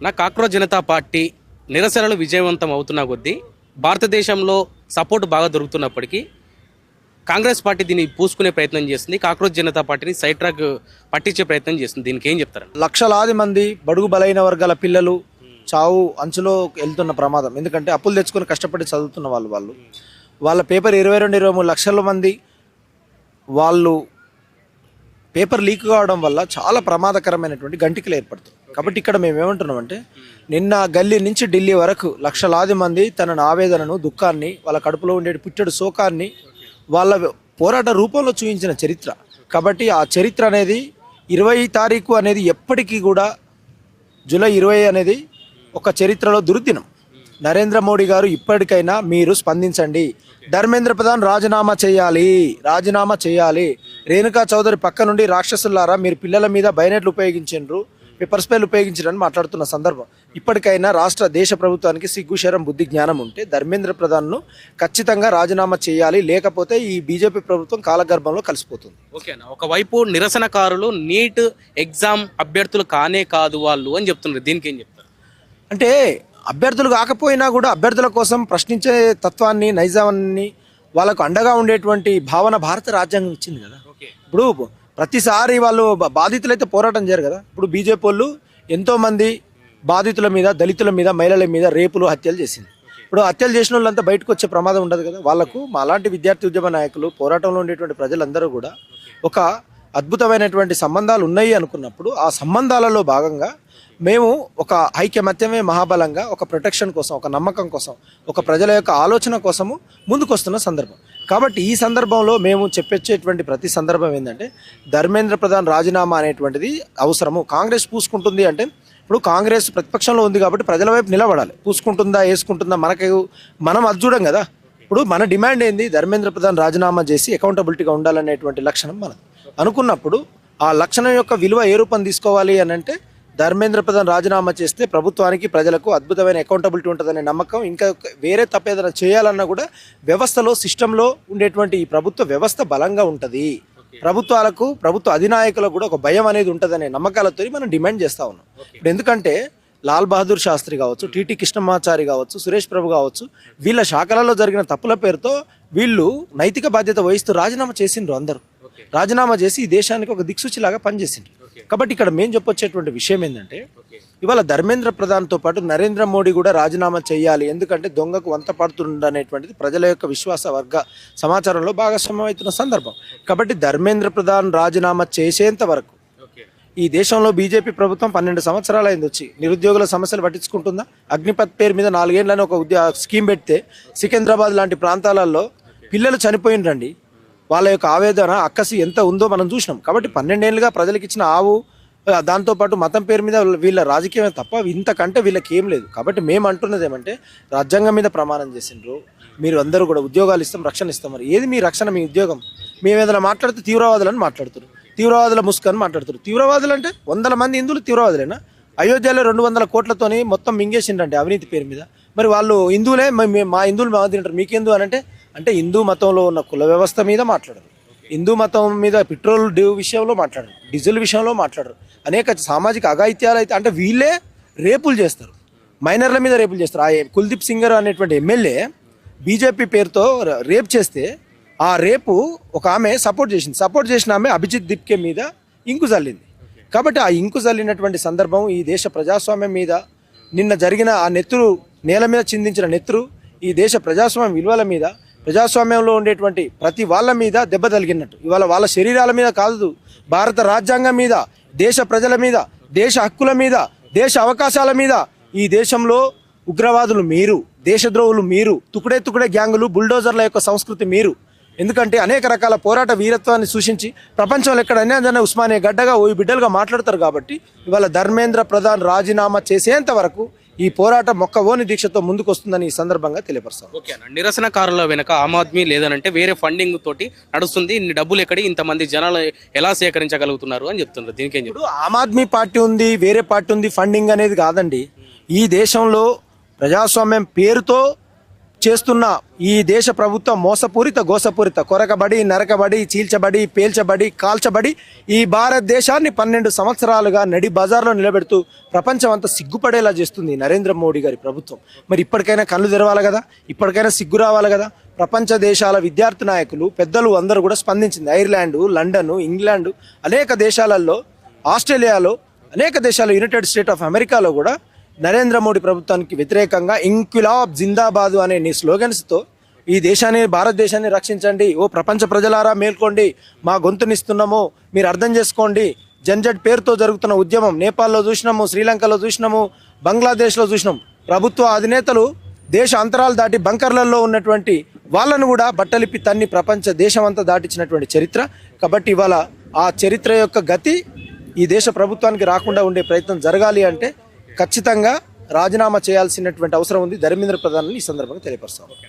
నా cockroach Janata party నిరసనలు విజయవంతం అవుతున్న కొద్దీ భారతదేశంలో సపోర్ట్ బాగా దొరుకుతున్నప్పటికీ కాంగ్రెస్ పార్టీ దీన్ని పూసుకునే ప్రయత్నం చేస్తుంది. కాక్రోచ్ జనతా పార్టీని సైడ్ ట్రాక్ పట్టించే ప్రయత్నం చేస్తుంది. దీనికి ఏం చెప్తారు? లక్షలాది మంది బడుగు బలైన వర్గాల పిల్లలు చావు అంచులో వెళ్తున్న ప్రమాదం. ఎందుకంటే అప్పులు తెచ్చుకొని కష్టపడి చదువుతున్న వాళ్ళ పేపర్ 22-23 లక్షల మంది వాళ్ళు పేపర్ లీక్ కావడం వల్ల చాలా ప్రమాదకరమైనటువంటి గంటికలు ఏర్పడుతుంది. కాబట్టి ఇక్కడ మేము ఏమంటున్నామంటే, నిన్న గల్లీ నుంచి ఢిల్లీ వరకు లక్షలాది మంది తన ఆవేదనను, దుఃఖాన్ని, వాళ్ళ కడుపులో ఉండే పుట్టెడు శోకాన్ని వాళ్ళ పోరాట రూపంలో చూపించిన చరిత్ర. కాబట్టి ఆ చరిత్ర అనేది 20 తారీఖు అనేది ఎప్పటికీ కూడా జూలై 20 అనేది ఒక చరిత్రలో దుర్దినం. నరేంద్ర మోడీ గారు ఇప్పటికైనా మీరు స్పందించండి. ధర్మేంద్ర ప్రధాన్ రాజీనామా చేయాలి. రేణుకా చౌదరి పక్క నుండి రాక్షసులారా మీరు పిల్లల మీద బైనెట్లు ఉపయోగించారు, పేపర్ స్ప్రేలు ఉపయోగించారని మాట్లాడుతున్న సందర్భం. ఇప్పటికైనా దేశ ప్రభుత్వానికి సిగ్గుశరం బుద్ధి జ్ఞానం ఉంటే ధర్మేంద్ర ప్రధాన్ను ఖచ్చితంగా రాజీనామా చేయాలి. లేకపోతే ఈ బీజేపీ ప్రభుత్వం కాలగర్భంలో కలిసిపోతుంది. ఓకేనా? ఒకవైపు నిరసనకారులు నీట్ ఎగ్జామ్ అభ్యర్థులు కానే కాదు వాళ్ళు అని చెప్తున్నారు. దీనికి ఏం చెప్తారు? అంటే అభ్యర్థులు కాకపోయినా కూడా అభ్యర్థుల కోసం ప్రశ్నించే తత్వాన్ని, నైజాన్ని, వాళ్ళకు అండగా ఉండేటువంటి భావన భారత రాజ్యాంగం ఇచ్చింది కదా. ఇప్పుడు ప్రతిసారి వాళ్ళు బాధితులైతే పోరాటం చేయరు కదా. ఇప్పుడు బీజేపీ వాళ్ళు ఎంతోమంది బాధితుల మీద, దళితుల మీద, మహిళల మీద రేపులు, హత్యలు చేసింది. ఇప్పుడు హత్యలు చేసిన వాళ్ళంతా బయటకు వచ్చే ప్రమాదం ఉండదు కదా. వాళ్ళకు అలాంటి విద్యార్థి ఉద్యమ నాయకులు, పోరాటంలో ఉండేటువంటి ప్రజలందరూ కూడా ఒక అద్భుతమైనటువంటి సంబంధాలు ఉన్నాయి అనుకున్నప్పుడు ఆ సంబంధాలలో భాగంగా మేము ఒక ఐక్యమత్యమే మహాబలంగా ఒక ప్రొటెక్షన్ కోసం, ఒక నమ్మకం కోసం, ఒక ప్రజల యొక్క ఆలోచన కోసము ముందుకొస్తున్న సందర్భం. కాబట్టి ఈ సందర్భంలో మేము చెప్పేటువంటి ప్రతి సందర్భం ఏంటంటే, ధర్మేంద్ర ప్రధాన్ రాజీనామా అనేటువంటిది అవసరము. కాంగ్రెస్ పూసుకుంటుంది అంటే, ఇప్పుడు కాంగ్రెస్ ప్రతిపక్షంలో ఉంది కాబట్టి ప్రజల వైపు నిలబడాలి. పూసుకుంటుందా, వేసుకుంటుందా మనం అది చూడం కదా. ఇప్పుడు మన డిమాండ్ ఏంది? ధర్మేంద్ర ప్రధాన్ రాజీనామా చేసి అకౌంటబిలిటీగా ఉండాలనేటువంటి లక్షణం మనది అనుకున్నప్పుడు, ఆ లక్షణం యొక్క విలువ ఏ రూపం తీసుకోవాలి అని అంటే, ధర్మేంద్ర ప్రధాన్ రాజీనామా చేస్తే ప్రభుత్వానికి, ప్రజలకు అద్భుతమైన అకౌంటబిలిటీ ఉంటుందనే నమ్మకం. ఇంకా వేరే తప్పేదైనా చేయాలన్నా కూడా వ్యవస్థలో, సిస్టంలో ఉండేటువంటి ఈ ప్రభుత్వ వ్యవస్థ బలంగా ఉంటుంది. ప్రభుత్వాలకు, ప్రభుత్వ అధినాయకులకు కూడా ఒక భయం అనేది ఉంటుందనే నమ్మకాలతో మనం డిమాండ్ చేస్తూ ఉన్నాం. ఇప్పుడు ఎందుకంటే లాల్ బహదూర్ శాస్త్రి కావచ్చు, టీటీ కృష్ణమాచారి కావచ్చు, సురేష్ ప్రభు కావచ్చు, వీళ్ళ శాఖలలో జరిగిన తప్పుల పేరుతో వీళ్ళు నైతిక బాధ్యత వహిస్తూ రాజీనామా చేసిండ్రు. అందరూ రాజీనామా చేసి ఈ దేశానికి ఒక దిక్సూచిలాగా పనిచేసిండ్రు. కాబట్టి ఇక్కడ మేము చెప్పొచ్చేటువంటి విషయం ఏంటంటే, ఇవాళ ధర్మేంద్ర ప్రధాన్తో పాటు నరేంద్ర మోడీ కూడా రాజీనామా చేయాలి. ఎందుకంటే దొంగకు వంత పడుతుందనేటువంటిది ప్రజల యొక్క విశ్వాస వర్గ సమాచారంలో భాగస్వామ్యం అవుతున్న సందర్భం. కాబట్టి ధర్మేంద్ర ప్రధాన్ రాజీనామా చేసేంత వరకు ఈ దేశంలో బీజేపీ ప్రభుత్వం 12 సంవత్సరాలు అయింది వచ్చి. నిరుద్యోగుల సమస్యలు పట్టించుకుంటుందా? అగ్నిపత్ పేరు మీద 4 ఏళ్ళని ఒక స్కీమ్ పెడితే సికింద్రాబాద్ లాంటి ప్రాంతాలలో పిల్లలు చనిపోయిండ్రండి. వాళ్ళ యొక్క ఆవేదన, అక్కసి ఎంత ఉందో మనం చూసినాం. కాబట్టి 12 ఏళ్ళుగా ప్రజలకు ఇచ్చిన ఆవు, దాంతోపాటు మతం పేరు మీద వీళ్ళ రాజకీయమే తప్ప ఇంతకంటే వీళ్ళకి ఏం లేదు. కాబట్టి మేము అంటున్నది ఏమంటే, రాజ్యాంగం మీద ప్రమాణం చేసిండ్రు, మీరు అందరూ కూడా ఉద్యోగాలు ఇస్తాం, రక్షణ ఇస్తాం. మరి ఏది మీ రక్షణ, మీ ఉద్యోగం? మేము ఏదైనా మాట్లాడితే తీవ్రవాదులని మాట్లాడుతారు, తీవ్రవాదుల ముసుకని మాట్లాడుతారు. తీవ్రవాదులు అంటే 100 మంది హిందువులు తీవ్రవాదులేనా? అయోధ్యలో 200 కోట్లతోని మొత్తం మింగేసిండ్రండి అవినీతి పేరు మీద. మరి వాళ్ళు హిందువులే, మా హిందువులు మా తింటారు, మీకెందు అని అంటే హిందూ మతంలో ఉన్న కుల వ్యవస్థ మీద మాట్లాడరు, హిందూ మతం మీద పెట్రోల్ డ్యూ విషయంలో మాట్లాడరు, డీజిల్ విషయంలో మాట్లాడరు. అనేక సామాజిక అఘాయిత్యాలు అయితే అంటే వీళ్ళే రేపులు చేస్తారు, మైనర్ల మీద రేపులు చేస్తారు. ఆ కుల్దీప్ సింగర్ అనేటువంటి ఎమ్మెల్యే బీజేపీ పేరుతో రేప్ చేస్తే ఆ రేపు ఒక ఆమె సపోర్ట్ చేసిన ఆమె అభిజిత్ దిప్కే మీద ఇంకు చల్లింది. కాబట్టి ఆ ఇంకు చల్లినటువంటి సందర్భం ఈ దేశ ప్రజాస్వామ్యం మీద నిన్న జరిగిన ఆ నెత్తురు, నేల మీద చిందించిన నెత్తురు ఈ దేశ ప్రజాస్వామ్యం విలువల మీద, ప్రజాస్వామ్యంలో ఉండేటువంటి ప్రతి వాళ్ళ మీద దెబ్బ తగిలినట్టు. ఇవాళ వాళ్ళ శరీరాల మీద కాదు, భారత రాజ్యాంగం మీద, దేశ ప్రజల మీద, దేశ హక్కుల మీద, దేశ అవకాశాల మీద ఈ దేశంలో ఉగ్రవాదులు మీరు, దేశద్రోహులు మీరు, తుకుడే గ్యాంగులు, బుల్డోజర్ల యొక్క సంస్కృతి మీరు. ఎందుకంటే అనేక రకాల పోరాట వీరత్వాన్ని సూచించి ప్రపంచంలో ఎక్కడైనా ఉస్మానియా గడ్డగా ఓ బిడ్డలుగా మాట్లాడతారు. కాబట్టి ఇవాళ ధర్మేంద్ర ప్రధాన్ రాజీనామా చేసేంత వరకు ఈ పోరాటం మొక్కవోని దీక్షతో ముందుకు వస్తుందని ఈ సందర్భంగా తెలియపరుస్తాం. ఓకే అన్న, నిరసనకారుల వెనక ఆమ్ ఆద్మీ లేదనంటే వేరే ఫండింగ్ తోటి నడుస్తుంది, ఇన్ని డబ్బులు ఎక్కడి, ఇంతమంది జనాలు ఎలా సేకరించగలుగుతున్నారు అని చెప్తున్నారు. దీనికి ఏం చెప్తారు? ఇప్పుడు ఆమ్ ఆద్మీ పార్టీ ఉంది, వేరే పార్టీ ఉంది, ఫండింగ్ అనేది కాదండి. ఈ దేశంలో ప్రజాస్వామ్యం పేరుతో చేస్తున్న ఈ దేశ ప్రభుత్వం మోసపూరిత గోసపూరిత కొరకబడి నరకబడి చీల్చబడి పేల్చబడి కాల్చబడి ఈ భారతదేశాన్ని 12 సంవత్సరాలుగా నడి బజార్లో నిలబెడుతూ ప్రపంచం అంతా సిగ్గుపడేలా చేస్తుంది ఈ నరేంద్ర మోడీ గారి ప్రభుత్వం. మరి ఇప్పటికైనా కళ్ళు తెరవాలి కదా, ఇప్పటికైనా సిగ్గు రావాలి కదా. ప్రపంచ దేశాల విద్యార్థి నాయకులు పెద్దలు అందరూ కూడా స్పందించింది. ఐర్లాండ్, లండన్, ఇంగ్లాండ్, అనేక దేశాలలో, ఆస్ట్రేలియాలో, అనేక దేశాలు, యునైటెడ్ స్టేట్ ఆఫ్ అమెరికాలో కూడా నరేంద్ర మోడీ ప్రభుత్వానికి వ్యతిరేకంగా ఇంక్విలాబ్ జిందాబాదు అనే స్లోగన్స్తో ఈ దేశాన్ని, భారతదేశాన్ని రక్షించండి, ఓ ప్రపంచ ప్రజలారా మేల్కోండి, మా గొంతునిస్తున్నాము, మీరు అర్థం చేసుకోండి, జన్జట్ పేరుతో జరుగుతున్న ఉద్యమం నేపాల్లో చూసినాము, శ్రీలంకలో చూసినాము, బంగ్లాదేశ్లో చూసినాం. ప్రభుత్వ అధినేతలు దేశ అంతరాలు దాటి బంకర్లలో ఉన్నటువంటి వాళ్ళను కూడా బట్టలిప్పి తన్ని ప్రపంచ దేశం అంతా దాటించినటువంటి చరిత్ర. కాబట్టి ఇవాళ ఆ చరిత్ర యొక్క గతి ఈ దేశ ప్రభుత్వానికి రాకుండా ఉండే ప్రయత్నం జరగాలి అంటే ఖచ్చితంగా రాజీనామా చేయాల్సినటువంటి అవసరం ఉంది ధర్మేంద్ర ప్రధాన్ ఈ సందర్భంగా తెలియపరుస్తాం.